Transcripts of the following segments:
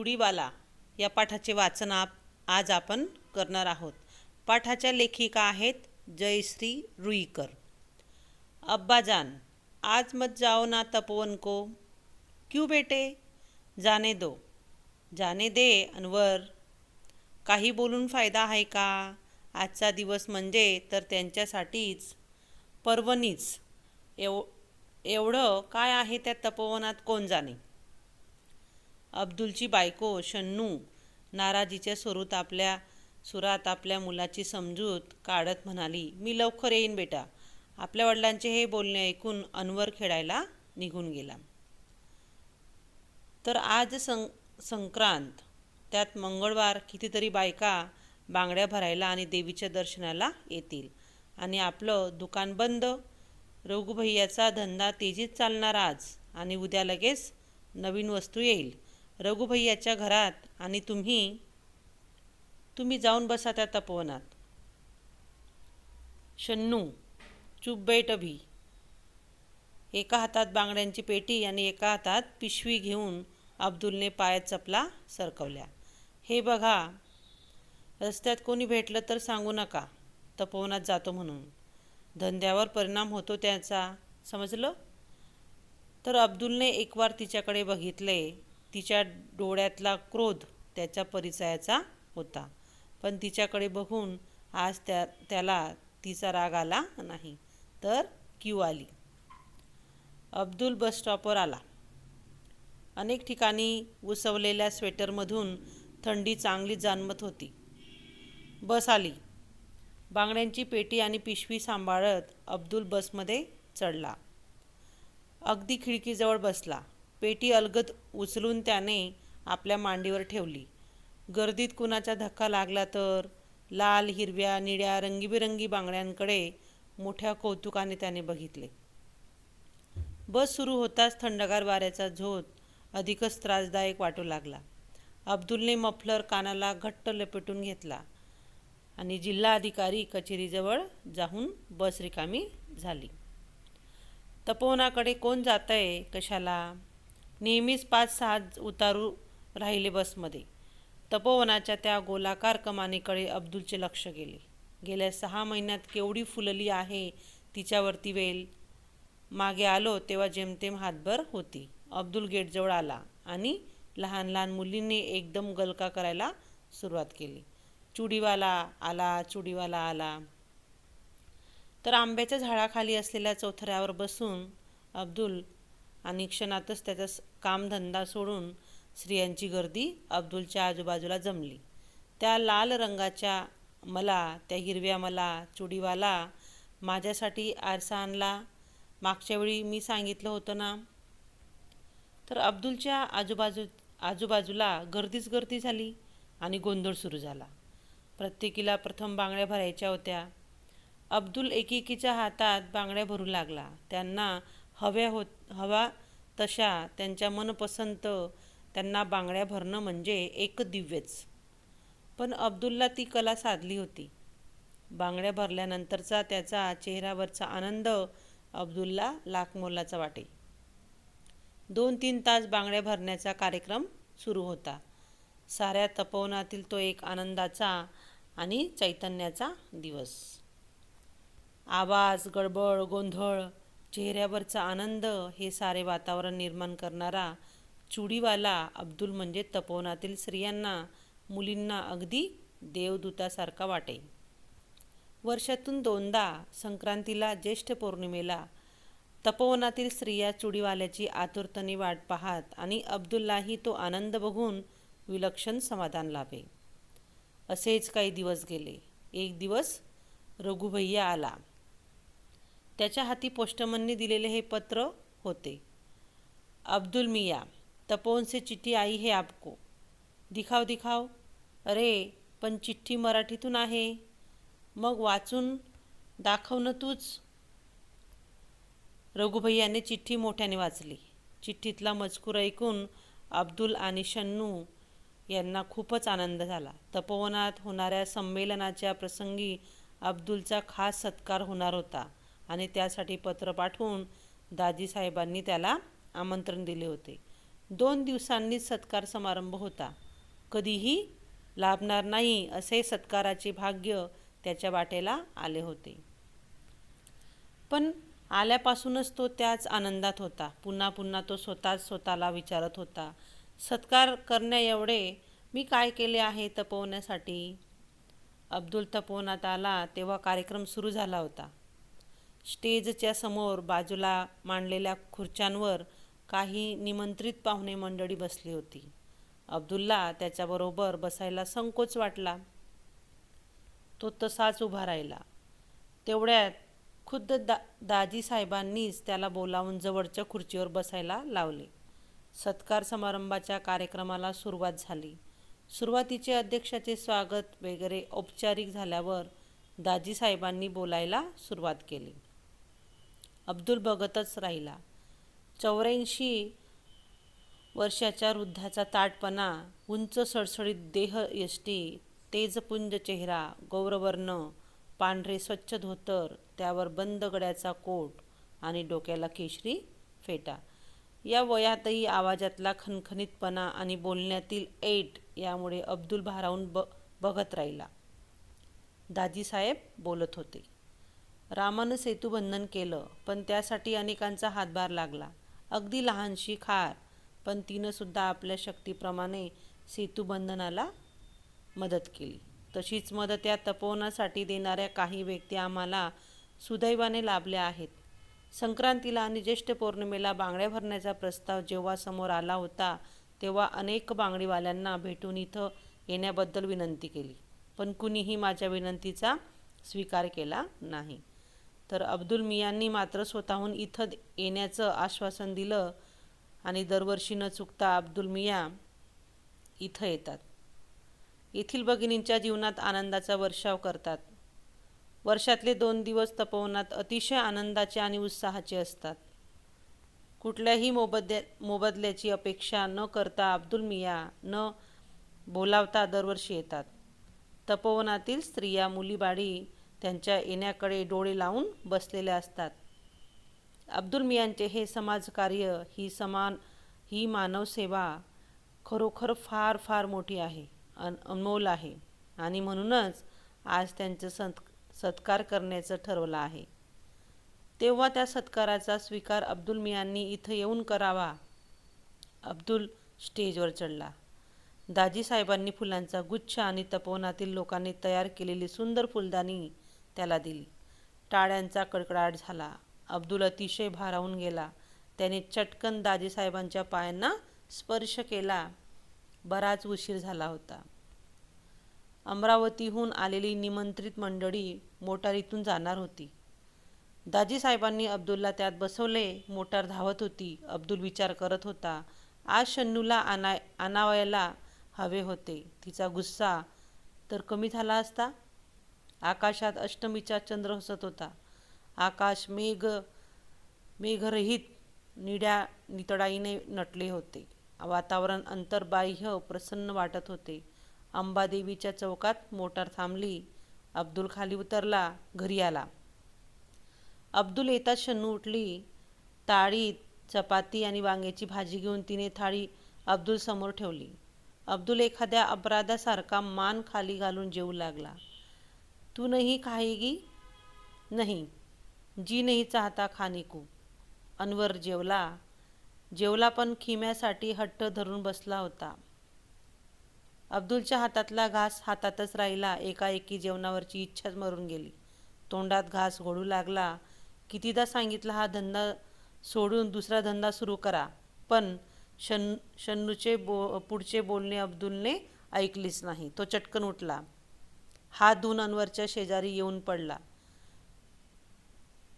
चुडीवाला या पाठाचे वाचन आज आपण करणार आहोत। पाठाच्या लेखिका आहेत जयश्री रुईकर। अब्बाजान, आज मत जाओ ना तपोवन को। क्यों बेटे? जाने दो। जाने दे अनवर, काही बोलून फायदा आहे का? आजचा दिवस म्हणजे तर त्यांच्यासाठीच पर्वणीच। एवढं काय आहे त्या तपोवनात कोण जाणे। अब्दुलची बायको शन्नू नाराजीच्या सुरात आपल्या मुलाची समजूत काढत म्हणाली, मी लवकर येईन बेटा। आपल्या वडिलांचे हे बोलणे ऐकून अनवर खेळायला निघून गेला। तर आज संक्रांत, त्यात मंगळवार, कितीतरी बायका बांगड्या भरायला आणि देवीच्या दर्शनाला येतील आणि आपलं दुकान बंद। रघुभैयाचा धंदा तेजीत चालणार आज आणि उद्या लगेच नवीन वस्तू येईल रघुभैयाच्या घरात आणि तुम्ही जाऊन बसा त्या तपोवनात। शन्नू, चुप बैठ अभी। एका हातात बांगड्यांची पेटी आणि एका हातात पिशवी घेऊन अब्दुलने पायात चपला सरकवल्या। हे बघा, रस्त्यात कोणी भेटलं तर सांगू नका तपोवनात जातो म्हणून, धंद्यावर परिणाम होतो त्याचा, समजलं? तर अब्दुलने एकवार तिच्याकडे बघितले। तिच्या डोळ्यातला क्रोध त्याच्या परिचयाचा होता, पण तिच्याकडे बघून आज त्याला तिचा राग आला नाही, तर कीव आली। अब्दुल बस स्टॉपवर आला। अनेक ठिकाणी उसवलेल्या स्वेटरमधून थंडी चांगली जाणवत होती। बस आली। बांगड्यांची पेटी आणि पिशवी सांभाळत अब्दुल बसमध्ये चढला। अगदी खिडकीजवळ बसला। पेटी अलगद उचलून त्याने आपल्या मांडीवर ठेवली। गर्दीत कुणाचा धक्का लागला तर लाल, हिरव्या, निळ्या, रंगीबेरंगी बांगड्यांकडे मोठ्या कौतुकाने त्याने बघितले। बस सुरू होताच थंडगार वाऱ्याचा झोत अधिकच त्रासदायक वाटू लागला। अब्दुलने मफलर कानाला घट्ट लपेटून घेतला आणि जिल्हाधिकारी कचेरीजवळ जाऊन बस रिकामी झाली। तपोवनाकडे कोण जातंय कशाला? नेहमीच 5-6 उतारू राहिले बसमध्ये। तपोवनाच्या त्या गोलाकार कमानीकडे अब्दुलचे लक्ष गेले। गेल्या 6 महिन्यात केवढी फुलली आहे तिच्यावरती वेल। मागे आलो तेव्हा जेमतेम हातभर होती। अब्दुल गेटजवळ आला आणि लहान लहान मुलींनी एकदम गलका करायला सुरुवात केली, चुडीवाला आला, चुडीवाला आला। तर आंब्याच्या झाडाखाली असलेल्या चौथऱ्यावर बसून अब्दुल आणि क्षणातच त्याचा कामधंदा सोडून स्त्रियांची गर्दी अब्दुलच्या आजूबाजूला जमली। त्या लाल रंगाच्या मला, त्या हिरव्या मला, चुडीवाला, माझ्यासाठी आरसा आणला, मागच्या वेळी मी सांगितलं होतं ना। तर अब्दुलच्या आजूबाजूला गर्दीच गर्दी झाली आणि गोंधळ सुरू झाला। प्रत्येकीला प्रथम बांगड्या भरायच्या होत्या। अब्दुल एकेकीच्या हातात बांगड्या भरू लागला। त्यांना हवा तशा, त्यांच्या मनपसंत त्यांना बांगड्या भरणं म्हणजे एक दिव्यच। पण अब्दुलला ती कला साधली होती। बांगड्या भरल्यानंतरचा त्याचा चेहऱ्यावरचा आनंद अब्दुलला लाखमोलाचा वाटे। 2-3 तास बांगड्या भरण्याचा कार्यक्रम सुरू होता। साऱ्या तपोवनातील तो एक आनंदाचा आणि चैतन्याचा दिवस। आवाज, गडबड, गोंधळ, चेहऱ्यावरचा आनंद हे सारे वातावरण निर्माण करणारा चुडीवाला अब्दुल म्हणजे तपोवनातील स्त्रियांना, मुलींना अगदी देवदूतासारखा वाटे। वर्षातून 2दा, संक्रांतीला, ज्येष्ठ पौर्णिमेला, तपोवनातील स्त्रिया चुडीवाल्याची आतुरतेने वाट पाहत आणि अब्दुललाही तो आनंद बघून विलक्षण समाधान लाभे। असेच काही दिवस गेले। एक दिवस रघुभैया आला। त्याच्या हाती पोस्टमनने दिलेले हे पत्र होते। अब्दुल मियाँ, तपोवन से चिट्ठी आई है आपको। दिखाओ। अरे पण चिठ्ठी मराठीतून आहे। मग वाचून दाखव न तूच। रघुभैयाने चिठ्ठी मोठ्याने वाचली। चिठ्ठीतला मजकूर ऐकून अब्दुल आणि शन्नू यांना खूपच आनंद झाला। तपोवनात होणाऱ्या संमेलनाच्या प्रसंगी अब्दुलचा खास सत्कार होणार होता आणि त्यासाठी पत्र पाठवून दाजीसाहेबांनी त्याला आमंत्रण दिले होते। 2 दिवसांनीच सत्कार समारंभ होता. कधीही लाभणार नाही असे सत्काराचे भाग्य त्याच्या वाटेला आले होते. पण आल्यापासूनच तो त्याच आनंदात होता. पुन्हा पुन्हा तो स्वतःला विचारत होता, सत्कार करण्याएवढे मी काय केले आहे तपवण्यासाठी? अब्दुल तपोवनात आला तेव्हा कार्यक्रम सुरू झाला होता. स्टेजच्या समोर बाजूला मांडलेल्या खुर्च्यांवर काही निमंत्रित पाहुणे मंडळी बसली होती. अब्दुलला त्याच्याबरोबर बसायला संकोच वाटला. तो तसाच उभा राहिला. तेवढ्यात खुद्द दाजी साहेबांनीच त्याला बोलावून जवळच्या खुर्चीवर बसायला लावले. सत्कार समारंभाच्या कार्यक्रमाला सुरुवात झाली. सुरुवातीचे अध्यक्षाचे स्वागत वगैरे औपचारिक झाल्यावर दाजी साहेबांनी बोलायला सुरुवात केली. अब्दुल बघतच राहिला. 84 वर्षाच्या वृद्धाचा ताठपणा, उंच सडसडीत देहयष्टी, तेजपुंज चेहरा, गौरवर्ण पांढरे स्वच्छ धोतर, त्यावर बंद गड्याचा कोट आणि डोक्याला केशरी फेटा. या वयातही आवाजातला खणखणीतपणा आणि बोलण्यातील ऐट यामुळे अब्दुल भारावून बघत राहिला. दाजीसाहेब बोलत होते. रामानं सेतुबंधन केलं, पण त्यासाठी अनेकांचा हातभार लागला. अगदी लहानशी खार, पण तिनं सुद्धा आपल्या शक्तीप्रमाणे सेतुबंधनाला मदत केली. तशीच मदत या तपोवनासाठी देणाऱ्या काही व्यक्ती आम्हाला सुदैवाने लाभल्या आहेत. संक्रांतीला आणि ज्येष्ठ पौर्णिमेला बांगड्या भरण्याचा प्रस्ताव जेव्हा समोर आला होता तेव्हा अनेक बांगडीवाल्यांना भेटून इथं येण्याबद्दल विनंती केली, पण कुणीही माझ्या विनंतीचा स्वीकार केला नाही. तर अब्दुल मियांनी मात्र स्वतःहून इथं येण्याचं आश्वासन दिलं आणि दरवर्षी न चुकता अब्दुल मियाँ इथं येतात. येथील भगिनींच्या जीवनात आनंदाचा वर्षाव करतात. वर्षातले 2 दिवस तपोवनात अतिशय आनंदाचे आणि उत्साहाचे असतात. कुठल्याही मोबदल्याची अपेक्षा न करता अब्दुल मियाँ न बोलावता दरवर्षी येतात. तपोवनातील स्त्रिया मुलीबाळी त्यांच्या येण्याकडे डोळे लावून बसलेल्या असतात. अब्दुल मियांचे हे समाजकार्य, ही मानवसेवा खरोखर फार फार मोठी आहे, अनमोल आहे आणि म्हणूनच आज त्यांचं सत्कार करण्याचं ठरवलं आहे. तेव्हा त्या सत्काराचा स्वीकार अब्दुल मियांनी इथं येऊन करावा. अब्दुल स्टेजवर चढला. दाजी साहेबांनी फुलांचा गुच्छ आणि तपोवनातील लोकांनी तयार केलेली सुंदर फुलदाणी त्याला दिली. टाळ्यांचा कडकडाट झाला. अब्दुल अतिशय भारावून गेला. त्याने चटकन दाजी साहेबांच्या पायांना स्पर्श केला. बराच उशीर झाला होता. अमरावतीहून आलेली निमंत्रित मंडळी मोटारीतून जाणार होती. दाजी साहेबांनी अब्दुलला त्यात बसवले. मोटार धावत होती. अब्दुल विचार करत होता, आज शन्नूला आणावयाला हवे होते. तिचा गुस्सा तर कमी झाला असता. आकाशात अष्टमीचा चंद्र हसत होता. आकाश मेघरहित निळ्या नितळाईने नटले होते. वातावरण अंतर्बाह्य प्रसन्न वाटत होते. अंबादेवीच्या चौकात मोटार थांबली. अब्दुल खाली उतरला. घरी आला. अब्दुल येताच शन्नू उठली. ताळीत चपाती आणि वांग्याची भाजी घेऊन तिने थाळी अब्दुल समोर ठेवली. अब्दुल एखाद्या अपराधासारखा मान खाली घालून जेवू लागला. तू नहीं खाएगी? नहीं, जी नहीं चाहता खाने को. अनवर जेवला पण खिम्यासाठी हट्ट धरून बसला होता. अब्दुलच्या हातातला घास हातातच राहिला. एकाएकी जेवणावरची इच्छाच मरून गेली. तोंडात घास घोळू लागला. कितीदा सांगितलं हा धंदा सोडून दुसरा धंदा सुरू करा, पण शन्नूचे पुढचे बोलणे अब्दुलने ऐकलीच नाही. तो चटकन उठला. हात धुवून अनवरच्या शेजारी येऊन पडला.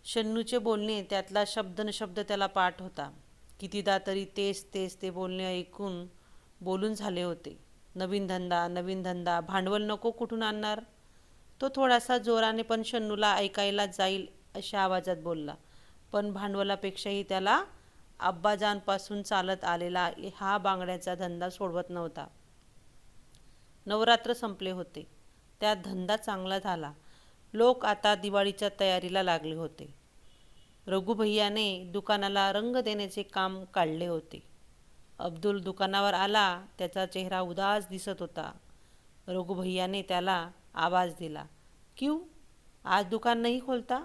शन्नूचे बोलणे, त्यातला शब्द न शब्द त्याला पाठ होता. कितीदा तरी तेच ते बोलणे बोलून झाले होते. नवीन धंदा, भांडवल नको कुठून आणणार? तो थोडासा जोराने पण शन्नूला ऐकायला जाईल अशा आवाजात बोलला. पण भांडवलापेक्षाही त्याला अब्बाजानपासून चालत आलेला हा बांगड्याचा धंदा सोडवत नव्हता. नवरात्र संपले होते. त्यात धंदा चांगला झाला. लोक आता दिवाळीच्या तयारीला लागले होते. रघुभैयाने दुकानाला रंग देण्याचे काम काढले होते. अब्दुल दुकानावर आला. त्याचा चेहरा उदास दिसत होता. रघुभैयाने त्याला आवाज दिला, क्यू, आज दुकान नाही खोलता?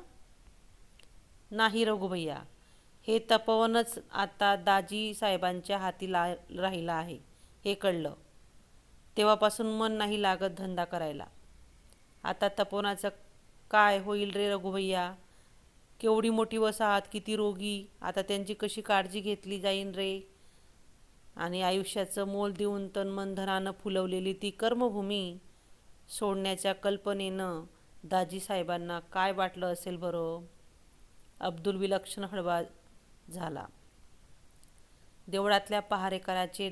नाही रघुभैया, हे तपोवनच आता दाजी साहेबांच्या हाती राहिलं आहे हे कळलं. तेव्हापासून मन नाही लागत धंदा करायला. आता तपोवनाचं काय होईल रे रघुभैया? केवढी मोठी वसाहत, किती रोगी, आता त्यांची कशी काळजी घेतली जाईन रे? आणि आयुष्याचं मोल देऊन तनमन धनानं फुलवलेली ती कर्मभूमी सोडण्याच्या कल्पनेनं दाजी साहेबांना काय वाटलं असेल बरं? अब्दुल विलक्षण हळवा झाला. देवळातल्या पहारेकराचे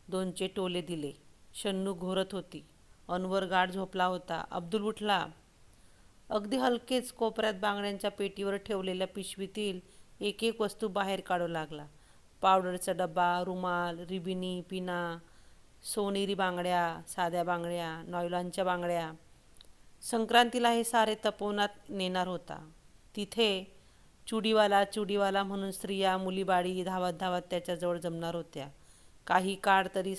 दोनचे टोले दिले. शन्नू घोरत होती. अनवर गाढ झोपला होता. अब्दुल उठला. अगदी हलकेच कोपऱ्यात बांगड्यांच्या पेटीवर ठेवलेल्या पिशवीतील एक एक वस्तू बाहेर काढू लागला. पावडरचा डबा, रुमाल, रिबिनी, पिना, सोनेरी बांगड्या, साध्या बांगड्या, नॉयलॉनच्या बांगड्या. संक्रांतीला हे सारे तपोवनात नेणार होता. तिथे चुडीवाला म्हणून स्त्रिया, मुलीबाळी धावत धावत त्याच्याजवळ जमणार होत्या. काही काळ तरी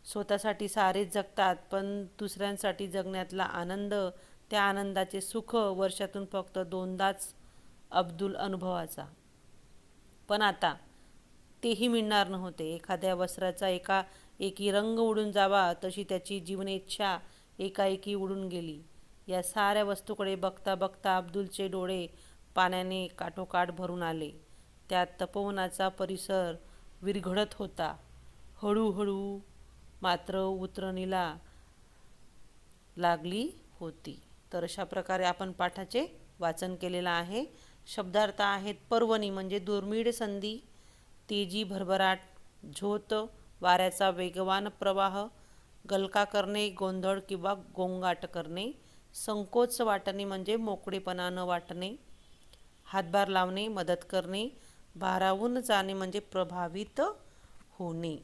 स्वतःसाठी सारेच जगतात, पण दुसऱ्यांसाठी जगण्यातला आनंद, त्या आनंदाचे सुख वर्षातून फक्त 2दाच अब्दुल अनुभवाचा. पण आता तेही मिळणार नव्हते. एखाद्या वस्त्राचा एकाएकी रंग उडून जावा तशी त्याची जीवनेच्छा एकाएकी उडून गेली. या साऱ्या वस्तूकडे बघता बघता अब्दुलचे डोळे पाण्याने काठोकाठ भरून आले. त्यात तपोवनाचा परिसर विरघळत होता. हळूहळू मात्र उतरणीला लागली होती. तर अशा प्रकारे आपण पाठाचे वाचन केलेलं आहे. शब्दार्थ आहेत पर्वणी म्हणजे दुर्मिळ संधी, तेजी भरभराट, झोत, वाऱ्याचा वेगवान प्रवाह, गलका करणे, गोंधळ किंवा गोंगाट करणे, संकोच वाटणे म्हणजे मोकळेपणानं वाटणे, हातभार लावणे, मदत करणे, भारावून जाणे म्हणजे प्रभावित होणे.